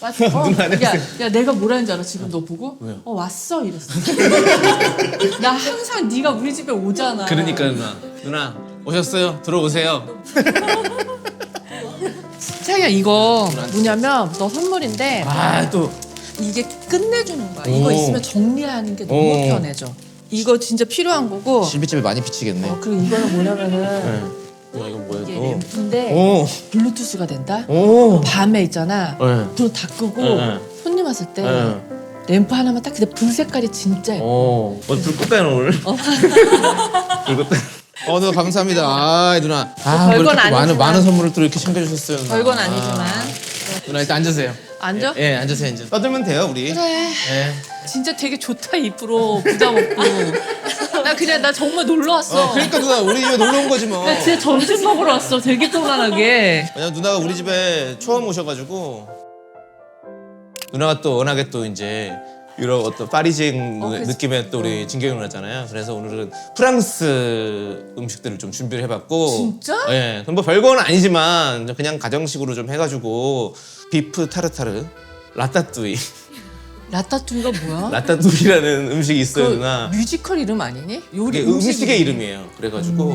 왔어. 누나는 야, 내가 뭐라는 줄 알아? 지금 너 보고? 왜요? 왔어 이랬어. 나 항상 네가 우리 집에 오잖아. 그러니까 누나 오셨어요? 들어오세요. 차이야 이거 뭐냐면 너 선물인데 아 또 이게 끝내주는 거야. 이거 오. 있으면 정리하는 게 너무 오. 편해져. 이거 진짜 필요한 거고. 실비집에 많이 비치겠네. 그리고 이거는 뭐냐면은 네. 이거 뭐야 이게 또? 램프인데 오. 블루투스가 된다. 오. 밤에 있잖아. 네. 불 다 끄고 네. 손님 왔을 때 네. 램프 하나만 딱 근데 불 색깔이 진짜 예뻐. 오. 불 끌까요 오늘? 불 끌까? 누나 감사합니다. 아 누나. 아 별건 뭐 이렇게 아니지만. 많은 선물을 또 이렇게 챙겨주셨어요. 누나. 별건 아니지만. 누나 일단 앉으세요. 앉아? 예, 앉으세요 이제. 떠들면 돼요 우리. 그래. 예. 진짜 되게 좋다 이 프로 부담 없고. 나 정말 놀러 왔어. 그러니까 누나 우리 집에 놀러 온 거지 뭐. 나 진짜 점심 먹으러 왔어. 되게 편안하게. 왜냐면 누나가 우리 집에 처음 오셔가지고 누나가 또 워낙에 또 이제 유럽 어떤 파리징 그치. 느낌의 또 우리 진경이 누나잖아요. 그래서 오늘은 프랑스 음식들을 좀 준비를 해봤고. 진짜? 예. 뭐 별거는 아니지만 그냥 가정식으로 좀 해가지고 비프 타르타르, 라따뚜이. 라따뚜이가 뭐야? 라따뚜이라는 음식이 있어요 누나. 뮤지컬 이름 아니니? 요리 이게 음식의 이름이에요. 그래가지고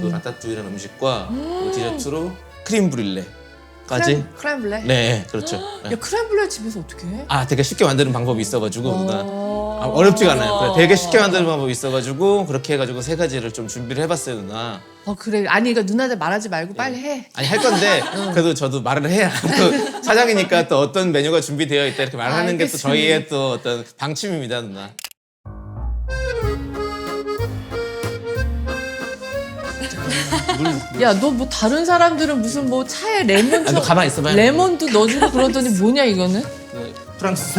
그 라따뚜이라는 음식과 그 디저트로 크림 브릴레까지. 크렘블레? 네, 그렇죠. 네. 야 크렘블레 집에서 어떻게 해? 아, 되게 쉽게 만드는 방법이 있어가지고 누나. 어렵지가 않아요. 그래, 되게 쉽게 만드는 방법이 있어가지고 그렇게 해가지고 세 가지를 좀 준비를 해봤어요 누나. 그래. 아니 그러니까 누나들 말하지 말고 빨리 해. 아니 할 건데 그래도 저도 말을 해야 또 사장이니까 또 어떤 메뉴가 준비되어 있다 이렇게 말하는 게 또 알겠습니다. 저희의 또 어떤 방침입니다 누나. 야 너 뭐 다른 사람들은 무슨 뭐 차에 레몬 아, 너 가만히 있어봐요. 레몬도 넣어주고 그러더니 뭐냐 이거는? 네, 프랑스.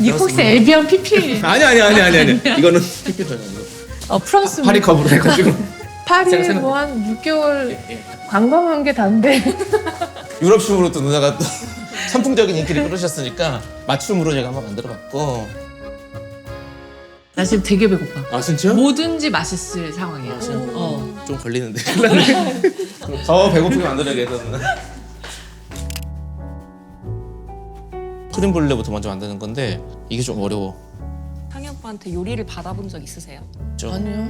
니 혹시 에비앙 PPL? 아니. 이거는 피피도 아니고 프랑스 파리컵으로 해가지고. 파리 생각- 뭐 한 6개월 관광한 게 단데. 유럽식으로 또 누나가 또 선풍적인 인기를 끌으셨으니까 맞춤으로 제가 한번 만들어봤고. 나 지금 되게 배고파. 아 진짜? 뭐든지 맛있을 상황이야. 좀 걸리는데. 더 배고프게 만들어야겠다 누나. 크림 브룰레부터 먼저 만드는 건데 이게 좀 어려워. 상희 오빠한테 요리를 받아본 적 있으세요? 좀. 아니요.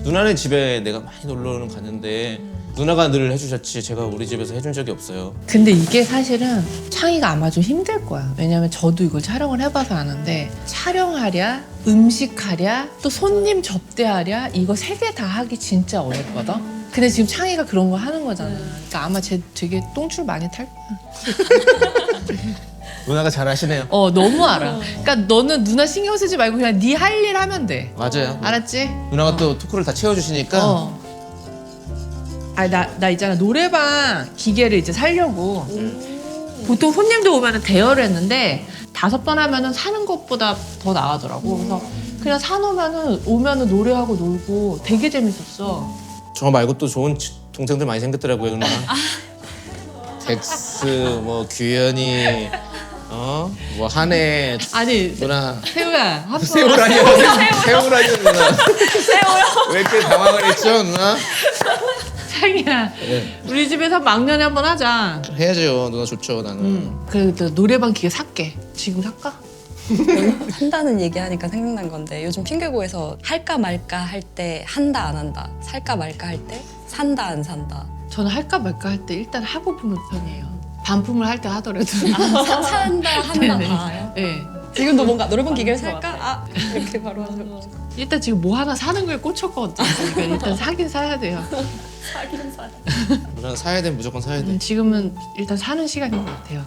누나네 집에 내가 많이 놀러는 갔는데 누나가 늘 해주셨지 제가 우리 집에서 해준 적이 없어요. 근데 이게 사실은 창희가 아마 좀 힘들 거야. 왜냐면 저도 이걸 촬영을 해봐서 아는데 촬영하랴, 음식하랴, 또 손님 접대하랴 이거 세 개 다 하기 진짜 어렵거든. 근데 지금 창희가 그런 거 하는 거잖아. 그러니까 아마 쟤 되게 똥줄 많이 탈 거야. 누나가 잘 하시네요. 너무 알아. 그러니까 너는 누나 신경 쓰지 말고 그냥 네 할 일 하면 돼. 맞아요. 알았지? 누나가 또 토크를 다 채워주시니까 아니 나 있잖아 노래방 기계를 이제 사려고 보통 손님들 오면은 대여를 했는데 5번 하면은 사는 것보다 더 나가더라고. 그래서 그냥 사놓으면은 오면은 노래하고 놀고 되게 재밌었어. 저 말고 또 좋은 동생들 많이 생겼더라고요 누나. 덱스, 뭐 규현이, 뭐 한혜, 아니 누나. 세우야 한번 세우라니요. 세우라니요 누나. 세우요? 왜 이렇게 당황을 했죠 누나? 창이야 우리 집에서 막년에 한번 하자. 해야죠 누나 좋죠 나는. 그래도 노래방 기계 살게. 지금 살까? 한다는 얘기하니까 생각난 건데 요즘 핑계고에서 할까 말까 할 때 한다 안 한다, 살까 말까 할 때 산다 안 산다. 저는 할까 말까 할 때 일단 하고 보는 편이에요. 반품을 할 때 하더라도. 산다 한다 네네. 다요? 네. 지금도 뭔가 노래방 기계를 살까? 아 이렇게 바로 하죠. 일단 지금 뭐 하나 사는 거에 꽂혔거든. 그러니까 일단 사긴 사야 돼요. 사긴 사. 누나는 사야 돼 무조건 사야 돼. 지금은 일단 사는 시간인 것 같아요.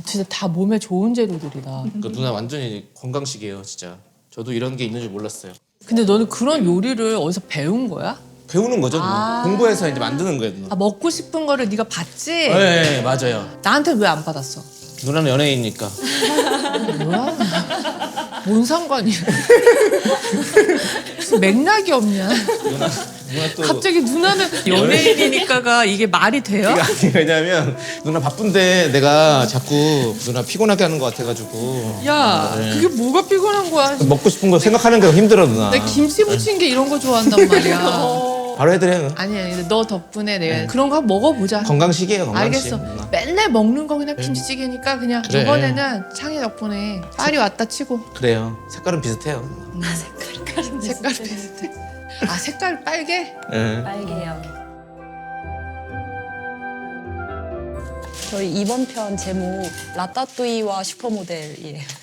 진짜 다 몸에 좋은 재료들이다. 그러니까 누나 완전히 건강식이에요 진짜. 저도 이런 게 있는 줄 몰랐어요. 근데 너는 그런 요리를 어디서 배운 거야? 배우는 거죠 누나. 공부해서 이제 만드는 거예요 누나. 먹고 싶은 거를 네가 봤지? 네 맞아요. 나한테 왜 안 받았어? 누나는 연예인이니까. 뭐야? 뭔 상관이야? 무슨 맥락이 없냐? 누나 또 갑자기 누나는 연예인이니까가 이게 말이 돼요? 이게 아니 왜냐면 누나 바쁜데 내가 자꾸 누나 피곤하게 하는 것 같아가지고. 야, 네. 그게 뭐가 피곤한 거야? 먹고 싶은 거 생각하는 게 힘들어 누나. 나 김치 무친 게 이런 거 좋아한단 말이야. 바로 해드려요. 아니야, 근데 너 덕분에 내가 네. 그런 거 한번 먹어보자. 건강식이에요, 건강식. 알겠어. 누나. 맨날 먹는 거 그냥 김치찌개니까 그냥 그래. 이번에는 창희 덕분에 빨리 왔다 치고. 그래요. 색깔은 비슷해요. 색깔 비슷해. 아, 색깔 빨개? 네. 빨개요. 저희 이번 편 제목 라따뚜이와 슈퍼모델이에요.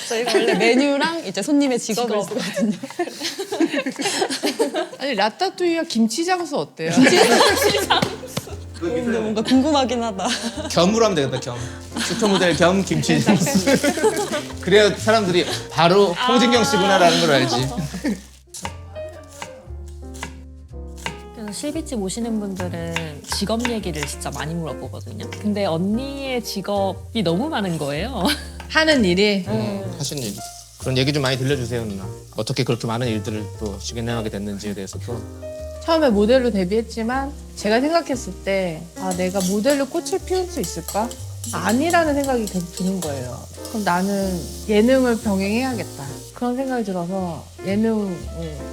저희가 원래 메뉴랑 이제 손님의 직업을 쓰거든요. 아니, 라따뚜이와 김치 장수 어때요? 근데 뭔가 궁금하긴 하다. 겸으로 하면 되겠다, 겸. 슈퍼모델 겸 김치 장수. 그래야 사람들이 바로 홍진경 씨구나라는 걸 알지. 그래서 실비집 오시는 분들은 직업 얘기를 진짜 많이 물어보거든요. 근데 언니의 직업이 너무 많은 거예요. 하는 일이 하시는 일. 그런 얘기 좀 많이 들려주세요, 누나. 어떻게 그렇게 많은 일들을 또 진행하게 됐는지에 대해서 또. 처음에 모델로 데뷔했지만 제가 생각했을 때 내가 모델로 꽃을 피울 수 있을까? 아니라는 생각이 계속 드는 거예요. 그럼 나는 예능을 병행해야겠다. 그런 생각이 들어서 예능을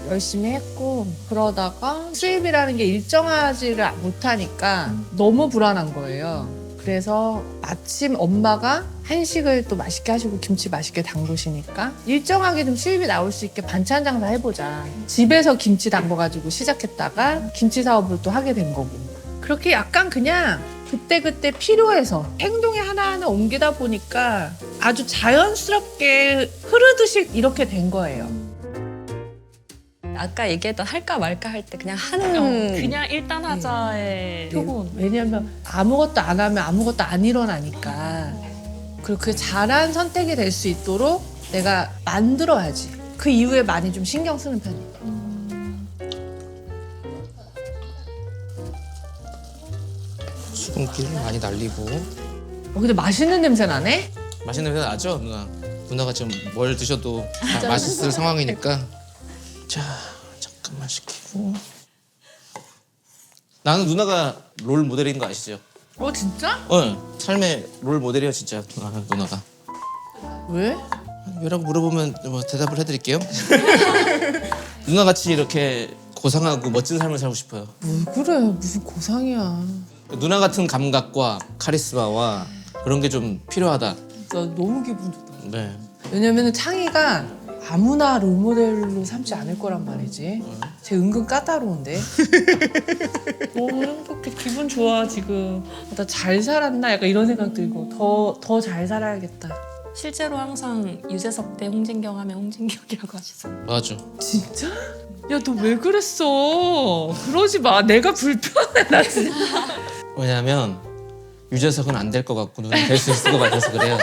열심히 했고 그러다가 수입이라는 게 일정하지를 못하니까 너무 불안한 거예요. 그래서 마침 엄마가 한식을 또 맛있게 하시고 김치 맛있게 담그시니까 일정하게 좀 수입이 나올 수 있게 반찬 장사 해보자. 집에서 김치 담궈가지고 시작했다가 김치 사업을 또 하게 된 거고. 그렇게 약간 그냥 그때그때 필요해서 행동에 하나하나 옮기다 보니까 아주 자연스럽게 흐르듯이 이렇게 된 거예요. 아까 얘기했던 할까 말까 할 때 그냥 하는 그냥 일단 하자의 표본. 왜냐면 아무것도 안 하면 아무것도 안 일어나니까. 그리고 그 잘한 선택이 될 수 있도록 내가 만들어야지. 그 이후에 많이 좀 신경 쓰는 편이에요. 수분기를 많이 날리고. 근데 맛있는 냄새 나네? 맛있는 냄새 나죠, 누나? 누나가 지금 뭘 드셔도 다 맛있을 상황이니까. 자, 잠깐만 식히고. 나는 누나가 롤 모델인 거 아시죠? 진짜? 삶의 롤 모델이에요, 진짜 누나가. 왜? 왜라고 물어보면 뭐 대답을 해드릴게요. 누나 같이 이렇게 고상하고 멋진 삶을 살고 싶어요. 왜 그래? 무슨 고상이야. 누나 같은 감각과 카리스마와 그런 게 좀 필요하다. 나 너무 기분 좋다. 네. 왜냐면 창희가 아무나 롤모델로 삼지 않을 거란 말이지. 쟤 은근 까다로운데. 너무 행복해. 기분 좋아 지금. 나 잘 살았나? 약간 이런 생각 들고 더 잘 살아야겠다. 실제로 항상 유재석 대 홍진경 하면 홍진경이라고 하시죠. 맞아. 진짜? 야, 너 왜 그랬어? 그러지 마. 내가 불편해. 나 진짜. 왜냐면 유재석은 안 될 것 같고 누나는 될 수 있을 것 같아서 그래요.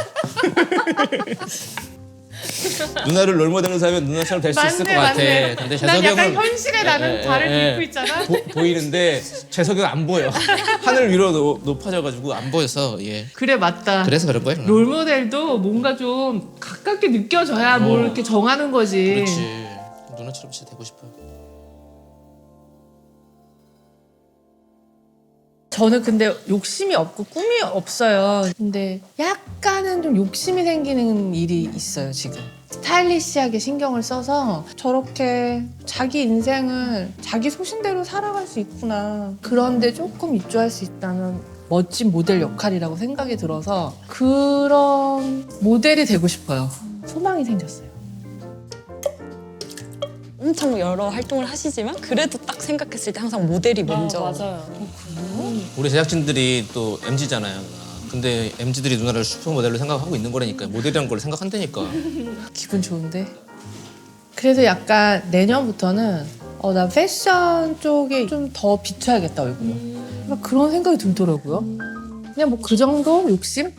누나를 롤모델로 사면 누나처럼 될 수 있을 것 같아. 근데 난 재석이 약간 형은 현실에 나는 발을 딛고 있잖아. 보이는데 재석이 형은 안 보여. 하늘 위로 높아져가지고 안 보여서 예. 그래, 맞다. 그래서 그런 거예요. 롤모델도 뭔가 좀 가깝게 느껴져야 뭘 이렇게 정하는 거지. 그렇지. 누나처럼 진짜 되고 싶어요. 저는 근데 욕심이 없고 꿈이 없어요. 근데 약간은 좀 욕심이 생기는 일이 있어요, 지금. 스타일리시하게 신경을 써서 저렇게 자기 인생을 자기 소신대로 살아갈 수 있구나. 그런데 조금 입조할 수 있다는 멋진 모델 역할이라고 생각이 들어서 그런 모델이 되고 싶어요. 소망이 생겼어요. 엄청 여러 활동을 하시지만 그래도 딱 생각했을 때 항상 모델이 먼저. 맞아요. 우리 제작진들이 또 MZ잖아요. 근데 MZ들이 누나를 슈퍼모델로 생각하고 있는 거라니까. 모델이란 걸 생각한다니까. 기분 좋은데? 그래서 약간 내년부터는 나 패션 쪽에 좀 더 비춰야겠다, 얼굴을. 막 그런 생각이 들더라고요. 그냥 뭐 그 정도 욕심?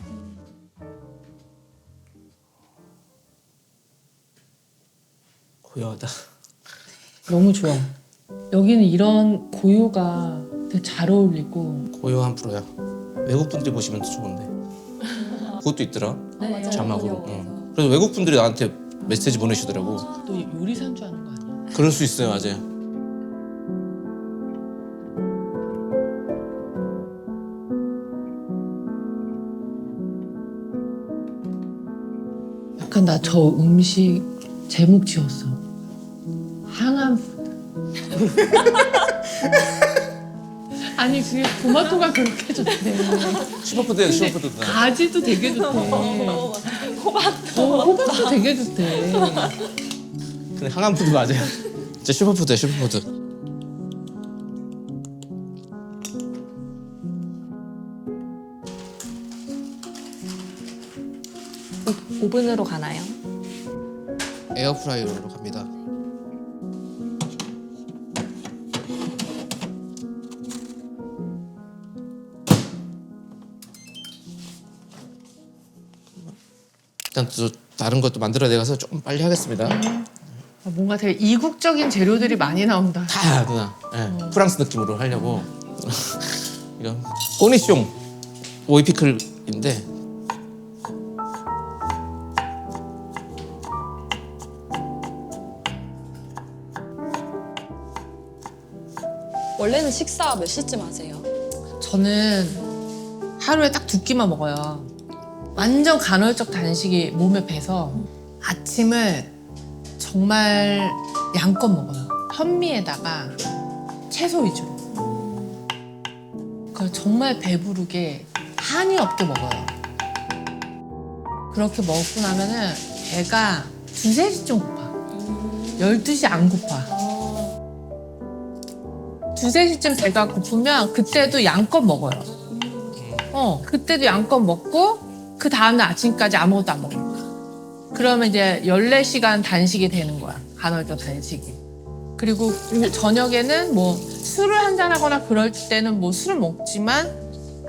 고요하다. 너무 좋아. 여기는 이런 고요가 되게 잘 어울리고. 고요한 프로야. 외국 분들이 보시면 더 좋은데. 그것도 있더라. 자막으로. 응. 그래서 외국 분들이 나한테 메시지 보내시더라고. 너 요리사인 줄 아는 거 아니야? 그럴 수 있어요, 맞아요. 약간 나 저 음식 제목 지었어. 항암 푸드. 아니 그게 토마토가 그렇게 좋대. 슈퍼푸드예요, 슈퍼푸드. 가지도 되게 좋대. 호박도 되게 좋대. 근데 항암푸드 맞아요. 진짜 슈퍼푸드예요, 슈퍼푸드. 오븐으로 가나요? 에어프라이어로 갑니다. 일단 또 다른 것도 만들어야 돼서 조금 빨리 하겠습니다. 뭔가 되게 이국적인 재료들이 많이 나온다. 다 누나. 예, 프랑스 느낌으로 하려고. 이런 꼬니숑 오이 피클인데 원래는 식사 몇 시쯤 하세요? 저는 하루에 딱 2끼만 먹어요. 완전 간헐적 단식이 몸에 배서 아침을 정말 양껏 먹어요. 현미에다가 채소 위주로. 그걸 정말 배부르게 한이 없게 먹어요. 그렇게 먹고 나면은 배가 2, 3시쯤 고파. 12시 안 고파. 2, 3시쯤 배가 고프면 그때도 양껏 먹어요. 그때도 양껏 먹고 그 다음날 아침까지 아무것도 안 먹는 거야. 그러면 이제 14시간 단식이 되는 거야. 간헐적 단식이. 그리고 저녁에는 뭐 술을 한잔하거나 그럴 때는 뭐 술을 먹지만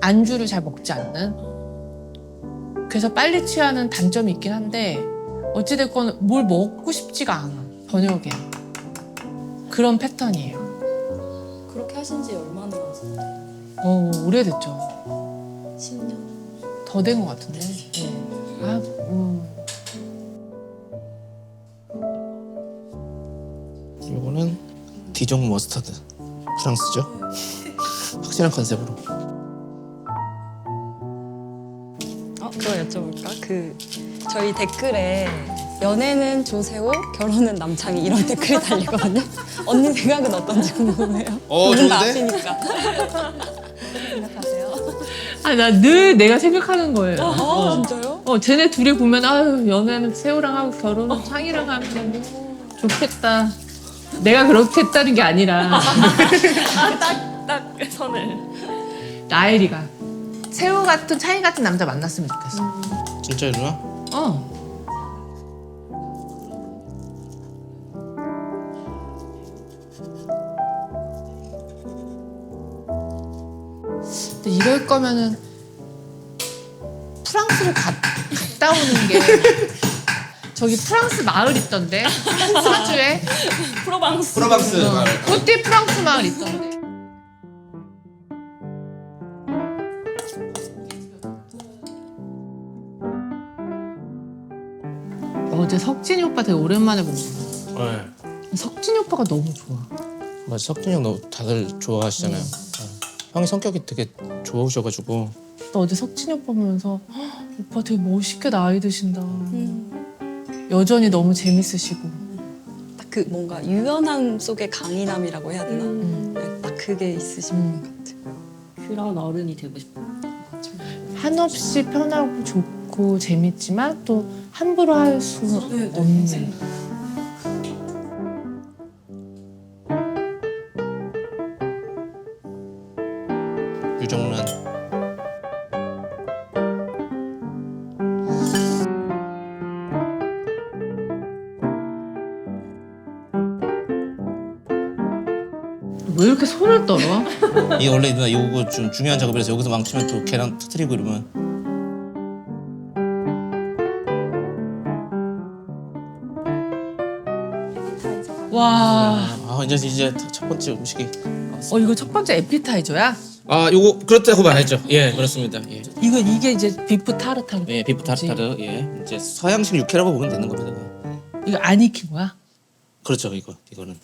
안주를 잘 먹지 않는. 그래서 빨리 취하는 단점이 있긴 한데 어찌됐건 뭘 먹고 싶지가 않아. 저녁에. 그런 패턴이에요. 그렇게 하신 지 얼마나 하셨어요? 오래됐죠. 10년? 더 된 것 같은데. 네. 이거는 디종 머스타드. 프랑스죠. 확실한 컨셉으로. 그거 여쭤볼까? 저희 댓글에 연애는 조세호, 결혼은 남창희 이런 댓글이 달리거든요. 언니 생각은 어떤지 궁금해요. 두 분 다 좋은데? 아시니까. 생각하세요? 나 늘 내가 생각하는 거예요. 진짜요? 쟤네 둘이 보면 아유 연애는 세호랑 하고 결혼은 창이랑 하면 좋겠다. 내가 그렇게 했다는 게 아니라 딱 선을. 나엘이가 세호 같은 창이 같은 남자 만났으면 좋겠어. 진짜요, 누나? 근데 이럴 거면은 프랑스를 갔다 오는 게 저기 프랑스 마을 있던데 스위스에 프로방스. 프로방스. 코티 프랑스 마을 있던데. 어제 석진이 오빠 되게 오랜만에 본 거야. 네. 석진이 오빠가 너무 좋아. 맞아, 석진이 형 너무 다들 좋아하시잖아요. 네. 형이 성격이 되게 좋으셔가지고. 나 어제 석진이 오빠 보면서 "헉, 오빠 되게 멋있게 나이 드신다. 여전히 너무 재밌으시고. 딱 그 뭔가 유연함 속의 강인함이라고 해야 되나? 네, 딱 그게 있으신 것 같아요. 그런 어른이 되고 싶어. 한없이 편하고 좋고 재밌지만 또 함부로 할 수 없는. 유정란. 왜 이렇게 손을 떨어? 이 원래 누나 이거 좀 중요한 작업이라서 여기서 망치면 또 계란 터트리고 이러면. 와, 이제 첫 번째 음식이. 이거 첫 번째 에피타이저야? 요거 그렇다고 말했죠. 예, 그렇습니다. 예. 이게 이제 비프 타르타르. 예, 비프 타르타르. 예, 이제 서양식 육회라고 보면 되는 겁니다. 이거 안 익힌 거야? 그렇죠, 이거는.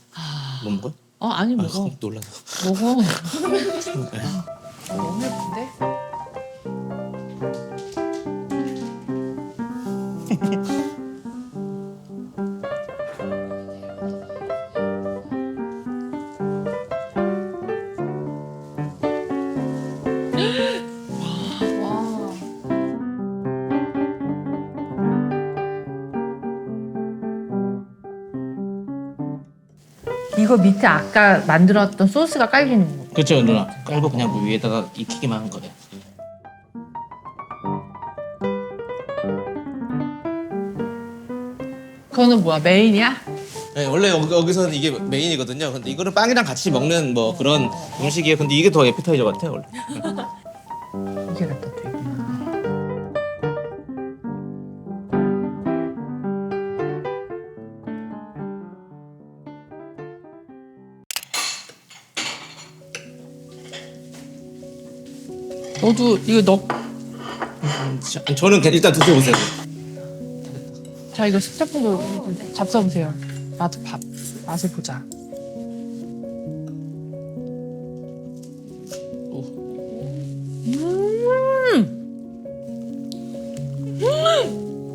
못 먹어? 아니 먹어. 놀라서. 먹어. 너무 예쁜데? 이거 밑에 아까 만들었던 소스가 깔리는 거. 그렇죠 누나. 깔고 그냥 그 위에다가 익히기만 한 거예요. 그거는 뭐야? 메인이야? 네, 원래 여기서는 이게 메인이거든요. 근데 이거는 빵이랑 같이 먹는 뭐 그런 음식이에요. 근데 이게 더 에피타이저 같아요 원래. 이게 갖다 되구나. 너도 이거 넣. 저는 그냥 일단 드셔보세요. 자 이거 스태프분도 잡숴보세요. 나도 밥 맛을 보자.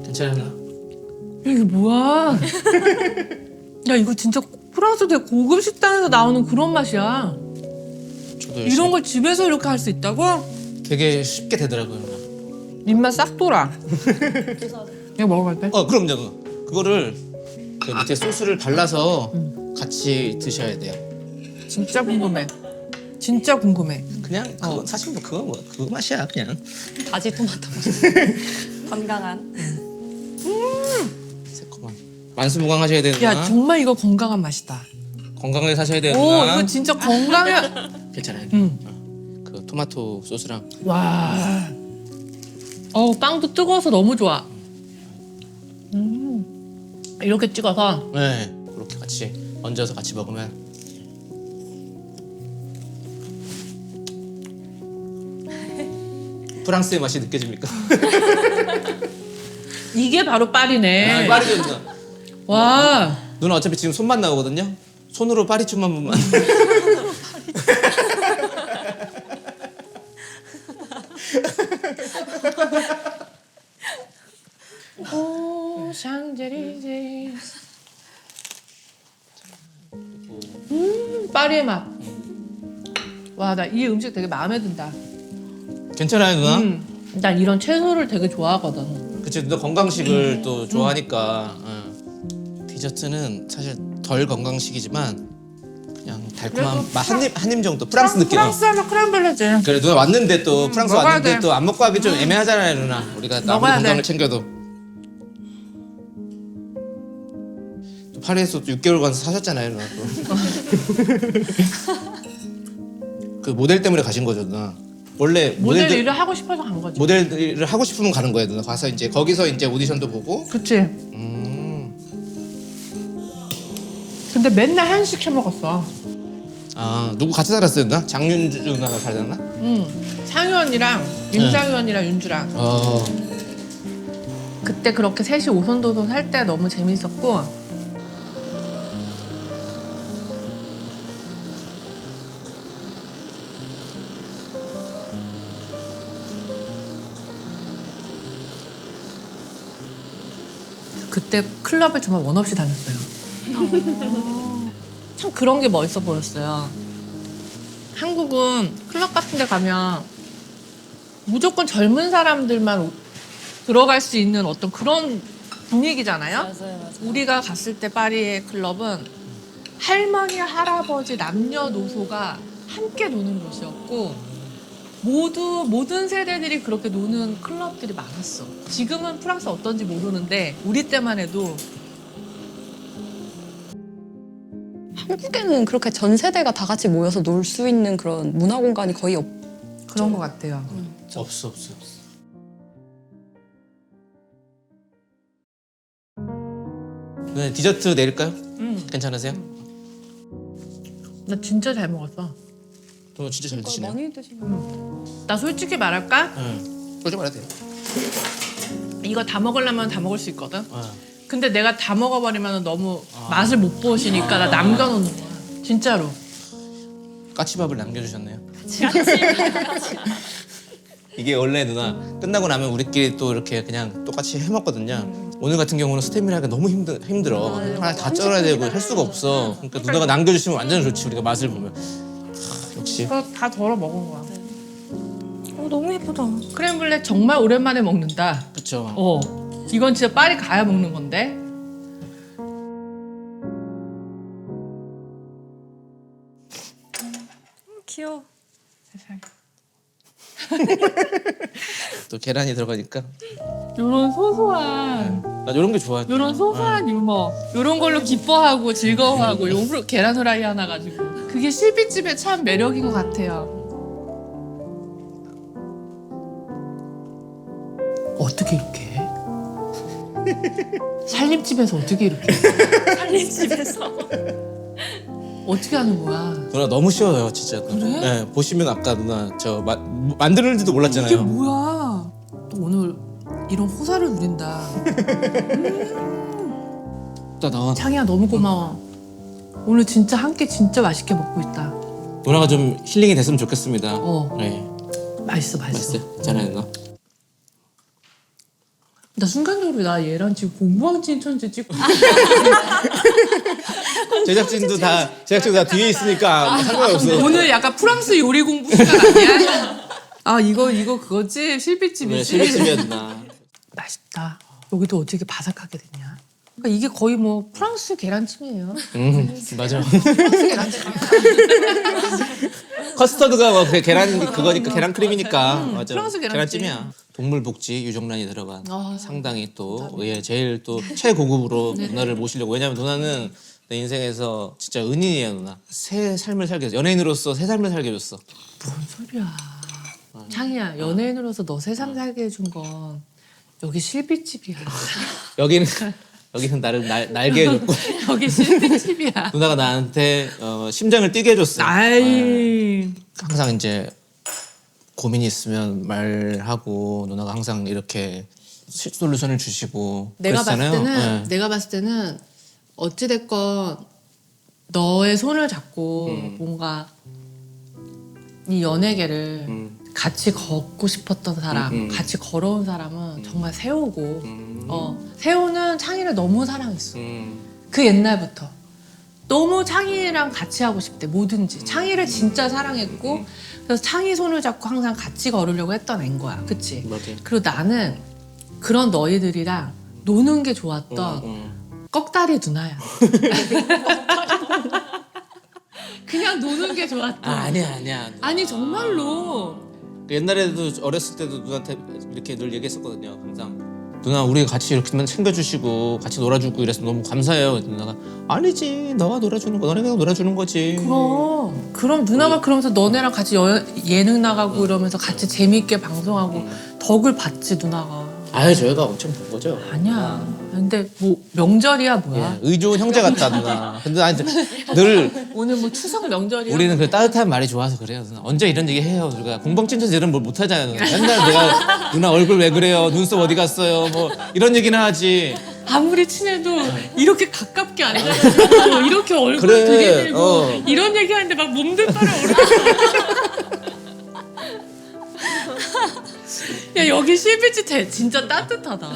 괜찮아요. 야, 이게 뭐야? 야 이거 진짜 프랑스 되게 고급 식당에서 나오는 그런 맛이야. 저도 이런 걸 집에서 이렇게 할 수 있다고? 되게 쉽게 되더라고요. 누나. 입맛 싹 돌아. 이거 먹어볼 때? 그럼요. 누나. 그거를 그 밑에 소스를 발라서 같이 드셔야 돼요. 진짜 궁금해. 진짜 궁금해. 그냥 그거 사실 뭐 그거 그 맛이야 그냥. 가지 토마토. 건강한. 새콤한. 만수무강하셔야 되는 야 누나. 정말 이거 건강한 맛이다. 건강하게 사셔야 되는 오 누나. 이거 진짜 건강해. 괜찮아요. 그 토마토 소스랑 와. 빵도 뜨거워서 너무 좋아. 이렇게 찍어서 네 그렇게 같이 얹어서 같이 먹으면 프랑스의 맛이 느껴집니까? 이게 바로 파리네. 파리죠 누나. 와. 누나 어차피 지금 손만 나오거든요. 손으로 파리춤 한 번만. 오 샹제리제. 파리의 맛. 와 나 이 음식 되게 마음에 든다. 괜찮아요 누나? 난 이런 채소를 되게 좋아하거든. 그치 누나 건강식을 또 좋아하니까 디저트는 사실 덜 건강식이지만 그냥 달콤한 맛 한 입 정도 프랑스 느낌. 프랑스 하면 크렘블레지. 그래 누나 왔는데 또 프랑스 먹어야 왔는데 돼. 또 안 먹고 하기 좀 애매하잖아요 누나. 우리가 아무리 먹어야 건강을 돼. 챙겨도 또 파리에서 또 6개월 가서 사셨잖아요 누나 또. 그 모델 때문에 가신 거죠 누나. 원래 모델 모델들 일을 하고 싶어서 간 거지. 모델 일을 하고 싶으면 가는 거예요 누나. 가서 이제 거기서 이제 오디션도 보고. 그치. 근데 맨날 한식 해 먹었어. 아 누구 같이 살았어요 누나? 장윤주 누나가 살았나? 상유 언니랑 윤상유 언니랑 윤주랑 그때 그렇게 셋이 오손도손 살 때 너무 재밌었고. 그때 클럽을 정말 원 없이 다녔어요. 참 그런 게 멋있어 보였어요. 한국은 클럽 같은 데 가면 무조건 젊은 사람들만 들어갈 수 있는 어떤 그런 분위기잖아요. 맞아요. 우리가 갔을 때 파리의 클럽은 할머니, 할아버지, 남녀노소가 함께 노는 곳이었고 모든 세대들이 그렇게 노는 클럽들이 많았어. 지금은 프랑스 어떤지 모르는데 우리 때만 해도 한국에는 그렇게 전 세대가 다 같이 모여서 놀 수 있는 그런 문화 공간이 거의 없. 그런 것 같아요. 없어. 네 디저트 내릴까요? 괜찮으세요? 나 진짜 잘 먹었어. 너 진짜 잘 드시네요. 많이 드시면. 나 솔직히 말할까? 솔직히 말해도 돼요. 이거 다 먹으려면 다 먹을 수 있거든. 어. 근데 내가 다 먹어버리면 너무 맛을 못 보시니까 나 남겨놓는 거야. 진짜로. 까치밥을 남겨주셨네요. 이게 원래 누나 끝나고 나면 우리끼리 또 이렇게 그냥 똑같이 해 먹거든요. 오늘 같은 경우는 스태미나가 너무 힘들어. 맞아요. 하나 다 쩔어야 되고 할 수가 없어. 그러니까 누나가 남겨주시면 완전 좋지. 우리가 맛을 보면. 역시. 이거 다 덜어 먹은 거야. 너무 예쁘다. 크렘블레 정말 오랜만에 먹는다. 그렇죠. 이건 진짜 파리 가야 먹는 건데. 귀여워. 세상에. 또 계란이 들어가니까 요런 소소한 나 이런 게 좋아. 요런 소소한 유머 요런 걸로 기뻐하고 즐거워하고 요 계란 후라이 하나 가지고 그게 실비집의 참 매력인 것 같아요. 어떻게 이렇게 해? 살림집에서 어떻게 이렇게 해? 살림집에서. 어떻게 하는 거야? 누나 너무 쉬워요, 진짜. 그래? 네, 보시면 아까 누나 저 만드는지도 이게 몰랐잖아요. 뭐야? 또 오늘 이런 호사를 누린다. 나 창이야 너무 고마워. 오늘 진짜 한 끼 진짜 맛있게 먹고 있다. 누나가 좀 힐링이 됐으면 좋겠습니다. 어 네, 맛있어. 맛있어요. 괜찮아요, 누나. 나 순간적으로 나 얘랑 지금 공부왕 진천지 찍고 제작진도 다 뒤에 있으니까 상관이 없어. 오늘 약간 프랑스 요리 공부 시간 아니야? 아 이거 그거지? 실비집이지? 네, 실비집이야 누나. 맛있다. 여기도 어떻게 바삭하게 됐냐? 그러니까 이게 거의 뭐 프랑스 계란찜이에요. 맞아. 프랑스 계란찜. 커스터드가 뭐 계란 그거니까 계란 크림이니까 맞아. 프랑스 계란찜. 계란찜이야. 동물복지 유정란이 들어간 아, 상당히 또 제일 또 최고급으로 누나를 모시려고. 왜냐면 누나는 내 인생에서 진짜 은인이야 누나. 새 삶을 살게 해줬어. 연예인으로서 새 삶을 살게 해줬어. 뭔 소리야? 창이야 연예인으로서 너 세상 살게 해준 건 여기 실비집이야. 여기는 나를 날게 해줬고 여기 실비집이야. 누나가 나한테 심장을 뛰게 해줬어. 아이. 항상 이제 고민이 있으면 말하고 누나가 항상 이렇게 솔루션을 주시고 내가 봤을 그랬잖아요. 때는 네. 내가 봤을 때는 어찌 됐건 너의 손을 잡고 뭔가 이 연예계를 같이 걷고 싶었던 사람, 같이 걸어온 사람은 정말 세호고, 세호는 창희를 너무 사랑했어. 그 옛날부터 너무 창희랑 같이 하고 싶대. 뭐든지 창희를 진짜 사랑했고, 그래서 창희 손을 잡고 항상 같이 걸으려고 했던 애인 거야. 그치? 맞아. 그리고 나는 그런 너희들이랑 노는 게 좋았던 꺽다리 누나야. 그냥 노는 게 좋았던. 아니야. 아니 정말로. 옛날에도 어렸을 때도 누나한테 이렇게 늘 얘기했었거든요. 항상 누나 우리 같이 이렇게만 챙겨주시고 같이 놀아주고 이래서 너무 감사해요. 누나가 아니지 너가 놀아주는 거 너네가 놀아주는 거지. 그럼 누나가 그러면서 너네랑 같이 예능 나가고 이러면서 같이 재미있게 방송하고 덕을 봤지 누나가. 아유 저희가 엄청 본 거죠. 아니야. 근데 뭐 명절이야 뭐야? 예, 의좋은 형제 같다 누나. 근데 나 이제 늘 오늘 뭐 추석 명절이야? 우리는 그 따뜻한 말이 좋아서 그래요. 누나. 언제 이런 얘기 해요. 우리가 공방진천에서 이런 뭘 못하잖아요. 누나. 맨날 내가 누나 얼굴 왜 그래요? 눈썹 어디 갔어요? 뭐 이런 얘기는 하지. 아무리 친해도 이렇게 가깝게 앉아가지고 이렇게 얼굴 그래, 들이대고 이런 얘기하는데 막 몸들 빨아 오르고. 야 여기 실비지 진짜 따뜻하다.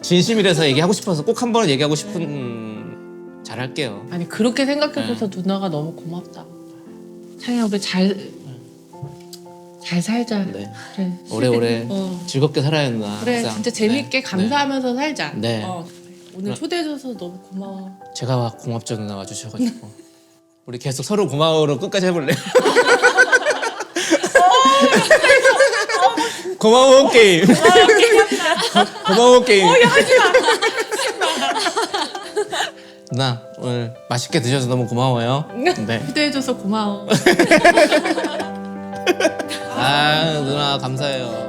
진심이라서 얘기하고 싶어서 꼭 한 번 얘기하고 싶은 잘할게요. 아니 그렇게 생각해줘서 누나가 너무 고맙다. 창이야 우리 잘 살자. 네. 그래. 오래오래 즐겁게 살아야 누나. 그래 항상. 진짜 재밌게 네. 감사하면서 살자. 네. 오늘 초대해줘서 너무 고마워. 제가 고맙죠 누나 와주셔가지고. 우리 계속 서로 고마워로 끝까지 해볼래요? 고마워 게임. 고마워 게임. 누나 오늘 맛있게 드셔서 너무 고마워요. 네. 초대해줘서 고마워. 아 누나 감사해요.